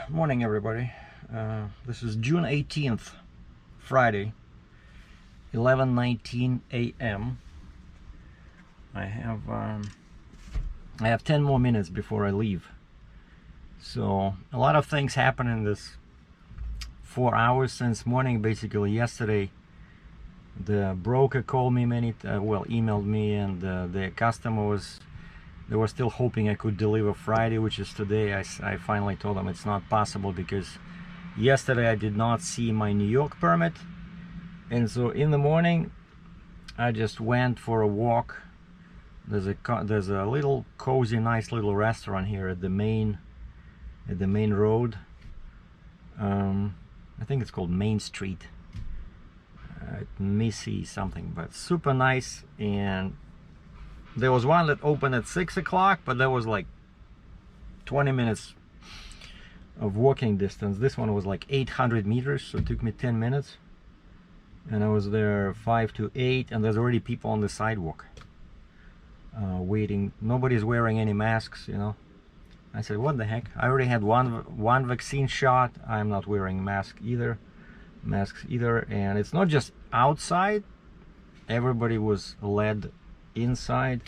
Morning, everybody. This is June 18th, Friday, 11:19 a.m. I have 10 more minutes before I leave. So a lot of things happen in this 4 hours since morning. Basically, yesterday the broker called me emailed me, and the customer was. They were still hoping I could deliver Friday, which is today. I finally told them it's not possible because yesterday I did not see my New York permit. And so in the morning, I just went for a walk. There's a little cozy, nice little restaurant here at the main road. I think it's called Main Street. Missy something, but super nice. And there was one that opened at 6 o'clock, but that was like 20 minutes of walking distance. This one was like 800 meters, so it took me 10 minutes. And I was there 5 to 8, and there's already people on the sidewalk waiting. Nobody's wearing any masks, you know. I said, what the heck? I already had one vaccine shot. I'm not wearing masks either. And it's not just outside. Everybody was led inside.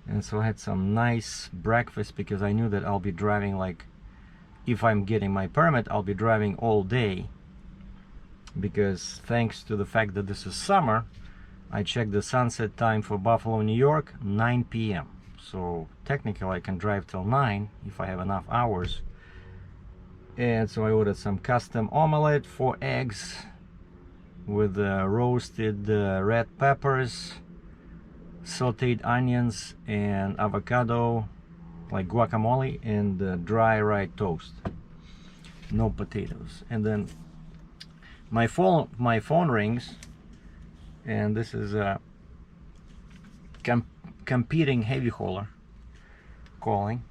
And so I had some nice breakfast because I knew that I'll be driving, like, if I'm getting my permit, I'll be driving all day, because thanks to the fact that this is summer, I checked the sunset time for Buffalo, New York, 9 p.m. So technically I can drive till 9 if I have enough hours. And so I ordered some custom omelette, 4 eggs with roasted red peppers, sauteed onions, and avocado, like guacamole, and dry rye toast. No potatoes. And then my phone rings, and this is a competing heavy hauler calling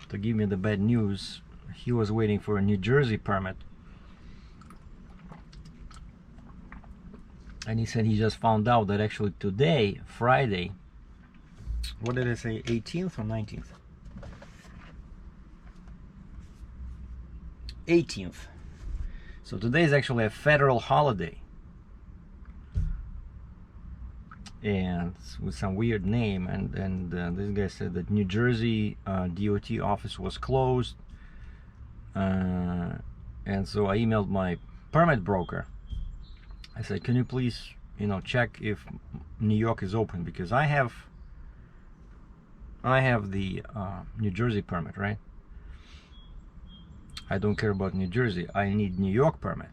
to give me the bad news. He was waiting for a New Jersey permit, and he said he just found out that actually today, Friday, what did I say, 18th or 19th? 18th. So today is actually a federal holiday, and with some weird name. And this guy said that New Jersey DOT office was closed, and so I emailed my permit broker. I said, can you please, check if New York is open, because I have the New Jersey permit, right? I don't care about New Jersey. I need New York permit.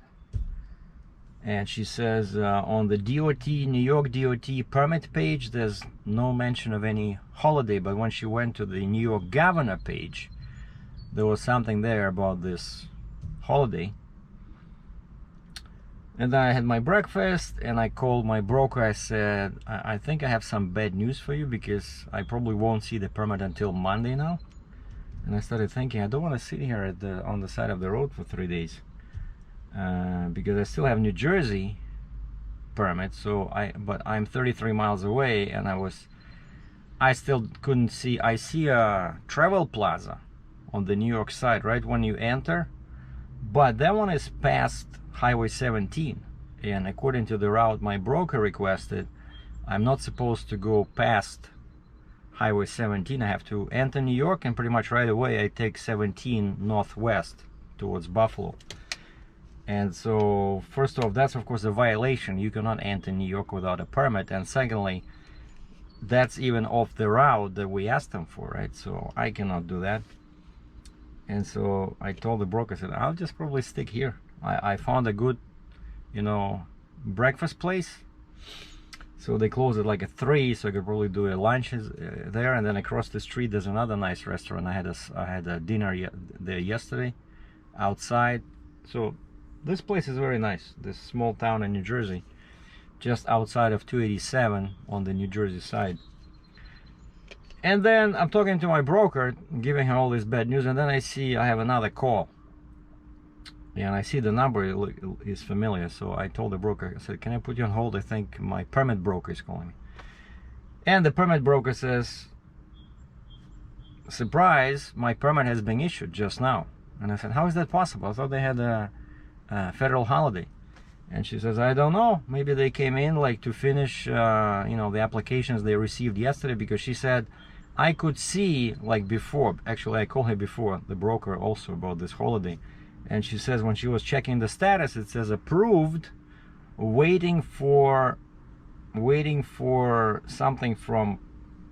And she says on the DOT, New York DOT permit page, there's no mention of any holiday. But when she went to the New York governor page, there was something there about this holiday. And then I had my breakfast, and I called my broker. I said, I think I have some bad news for you, because I probably won't see the permit until Monday now. And I started thinking, I don't want to sit here on the side of the road for 3 days, because I still have New Jersey permit. But I'm 33 miles away, and I still couldn't see. I see a travel plaza on the New York side right when you enter, but that one is past Highway 17, and according to the route my broker requested, I'm not supposed to go past Highway 17. I have to enter New York, and pretty much right away I take 17 northwest towards Buffalo. And so first off, that's of course a violation. You cannot enter New York without a permit, and secondly, that's even off the route that we asked them for, right? So I cannot do that. And so I told the broker, I said, I'll just probably stick here. I found a good, breakfast place. So they closed it like at 3, so I could probably do a lunch there. And then across the street, there's another nice restaurant. I had a dinner there yesterday, outside. So this place is very nice. This small town in New Jersey, just outside of 287 on the New Jersey side. And then I'm talking to my broker, giving her all this bad news, and then I see I have another call. And I see the number is familiar, so I told the broker, I said, can I put you on hold? I think my permit broker is calling me. And the permit broker says, surprise, my permit has been issued just now. And I said, how is that possible? I thought they had a federal holiday. And she says, I don't know, maybe they came in like to finish you know, the applications they received yesterday, because she said I could see like before, actually I called her before, the broker, also about this holiday, and she says when she was checking the status, it says approved, waiting for something from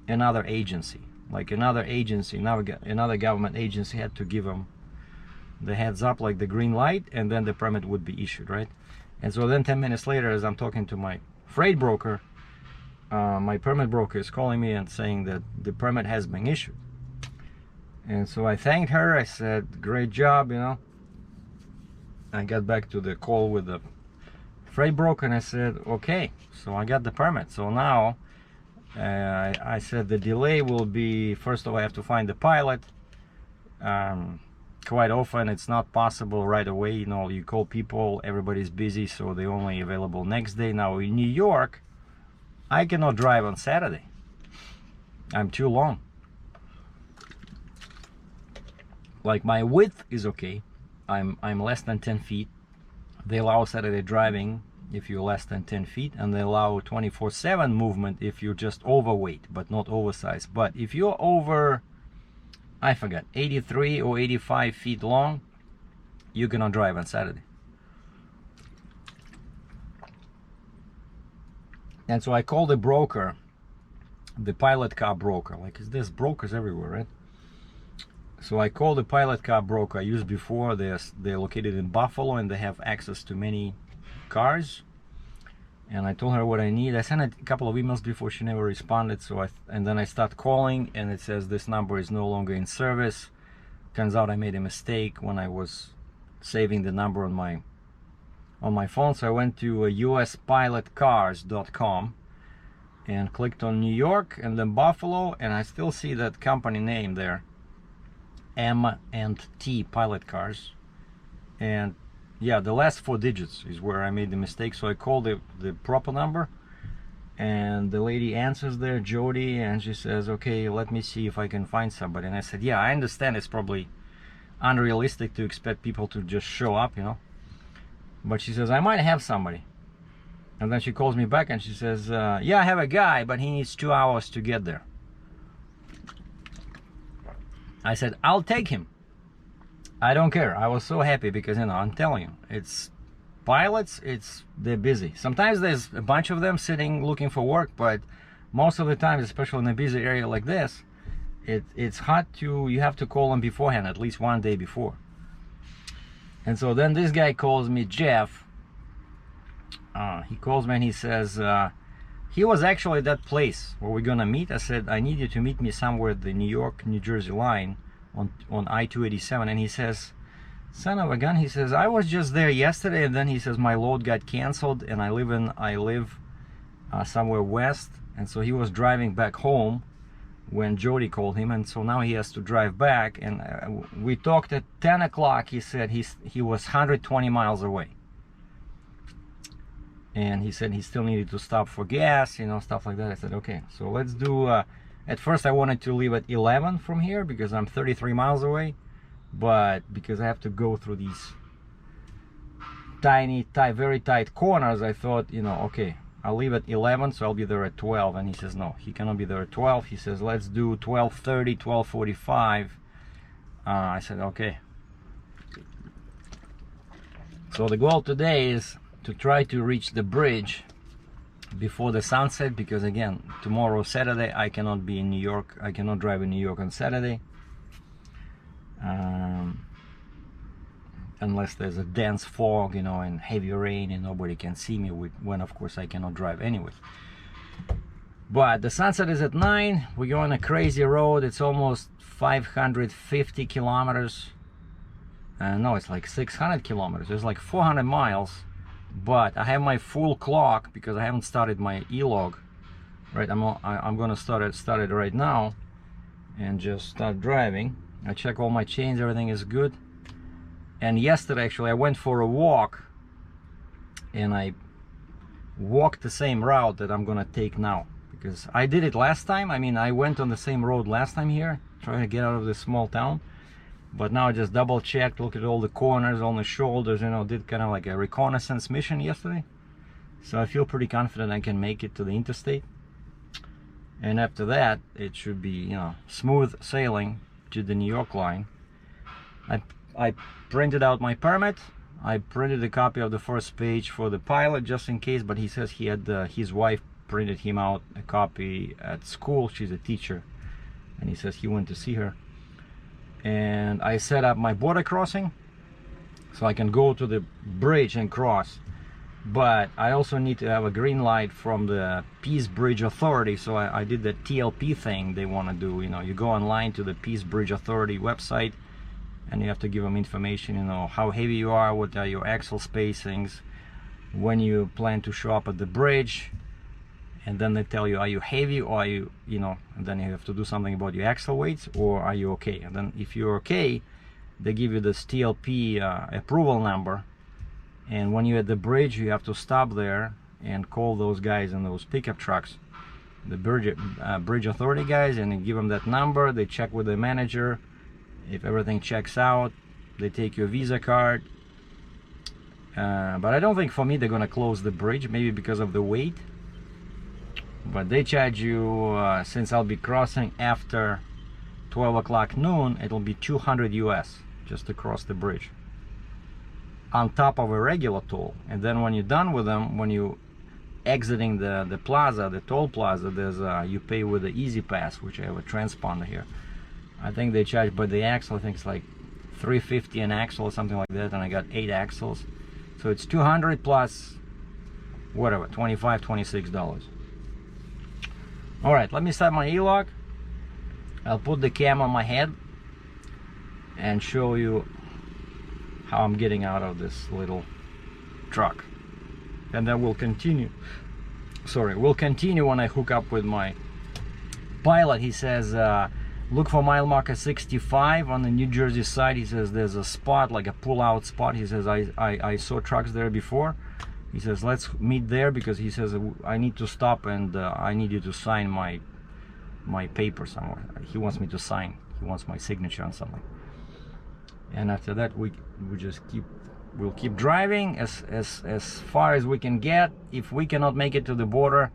another agency, like another agency, another government agency had to give them the heads up, like the green light, and then the permit would be issued, right? And so then 10 minutes later, as I'm talking to my freight broker, my permit broker is calling me and saying that the permit has been issued. And so I thanked her. I said, great job, you know. I got back to the call with the freight broker and I said, okay, so I got the permit. So now I said the delay will be, first of all, I have to find the pilot. Quite often it's not possible right away, you know, you call people, everybody's busy, so they're only available next day. Now in New York, I cannot drive on Saturday. I'm too long. Like my width is okay. I'm less than 10 feet. They allow Saturday driving if you're less than 10 feet, and they allow 24/7 movement if you're just overweight but not oversized. But if you're over, I forgot, 83 or 85 feet long, you cannot drive on Saturday. And so I called the broker, the pilot car broker, like there's brokers everywhere, right? So I called the pilot car broker I used before. They're located in Buffalo and they have access to many cars. And I told her what I need. I sent a couple of emails before, she never responded. So and then I start calling and it says this number is no longer in service. Turns out I made a mistake when I was saving the number on my phone. So I went to uspilotcars.com and clicked on New York and then Buffalo, and I still see that company name there, M&T Pilot Cars. And yeah, the last 4 digits is where I made the mistake. So I called the proper number and the lady answers there, Jody, and she says, okay, let me see if I can find somebody. And I said, yeah, I understand it's probably unrealistic to expect people to just show up, you know, but she says I might have somebody. And then she calls me back and she says, yeah, I have a guy, but he needs 2 hours to get there. I said, I'll take him. I don't care. I was so happy because, you know, I'm telling you, it's pilots, they're busy. Sometimes there's a bunch of them sitting looking for work, but most of the time, especially in a busy area like this, it's hard to, you have to call them beforehand, at least 1 day before. And so then this guy calls me, Jeff. He calls me and he says, he was actually at that place where we're gonna meet. I said, I need you to meet me somewhere at the New York-New Jersey line on I-287. And he says, son of a gun, he says, I was just there yesterday, and then he says my load got canceled and I live somewhere west. And so he was driving back home when Jody called him, and so now he has to drive back. And we talked at 10 o'clock. He said he was 120 miles away. And he said he still needed to stop for gas, you know, stuff like that. I said, okay, so let's do, at first I wanted to leave at 11 from here because I'm 33 miles away. But because I have to go through these tiny, very tight corners, I thought, you know, okay, I'll leave at 11, so I'll be there at 12. And he says, no, he cannot be there at 12. He says, let's do 12:30, 12:45. I said, okay. So the goal today is to try to reach the bridge before the sunset, because again, tomorrow, Saturday, I cannot be in New York. I cannot drive in New York on Saturday. Unless there's a dense fog, you know, and heavy rain and nobody can see me, when of course I cannot drive anyway. But the sunset is at 9. We go on a crazy road. It's almost 550 kilometers. No, it's like 600 kilometers. It's like 400 miles. But I have my full clock because I haven't started my e-log. Right, I'm gonna start it right now and just start driving. I check all my chains, everything is good. And yesterday, actually, I went for a walk and I walked the same route that I'm gonna take now, because I did it last time. I mean, I went on the same road last time here, trying to get out of this small town. But now I just double checked, look at all the corners, on the shoulders, you know, did kind of like a reconnaissance mission yesterday. So I feel pretty confident I can make it to the interstate. And after that, it should be, you know, smooth sailing to the New York line. I printed out my permit. I printed a copy of the first page for the pilot just in case, but he says he had his wife printed him out a copy at school. She's a teacher, and he says he went to see her. And I set up my border crossing so I can go to the bridge and cross. But I also need to have a green light from the Peace Bridge Authority. So I did the TLP thing they want to do. You know, you go online to the Peace Bridge Authority website, and you have to give them information, you know, how heavy you are, what are your axle spacings, when you plan to show up at the bridge, and then they tell you, are you heavy, or are you, you know, and then you have to do something about your axle weights, or are you okay? And then if you're okay, they give you this TLP approval number, and when you're at the bridge, you have to stop there and call those guys in those pickup trucks, the bridge authority guys, and give them that number. They check with the manager. If everything checks out, they take your Visa card. But I don't think for me they're gonna close the bridge, maybe because of the weight. But they charge you, since I'll be crossing after 12 o'clock noon, it'll be 200 US just to cross the bridge, on top of a regular toll. And then when you're done with them, when you exiting the plaza, the toll plaza, there's you pay with the Easy Pass, which I have a transponder here. I think they charge by the axle. I think it's like $350 an axle or something like that, and I got 8 axles, so it's 200 plus whatever, $25, $26. All right, let me start my e-lock. I'll put the cam on my head and show you how I'm getting out of this little truck, and then we'll continue. We'll continue when I hook up with my pilot. He says look for mile marker 65 on the New Jersey side. He says there's a spot, like a pull-out spot. He says I saw trucks there before. He says let's meet there, because he says I need to stop, and I need you to sign my paper somewhere. He wants me to sign. He wants my signature on something. And after that, we'll keep driving as far as we can get. If we cannot make it to the border,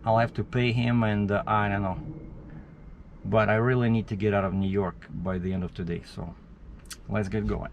I'll have to pay him, and I don't know. But I really need to get out of New York by the end of today, so let's get going.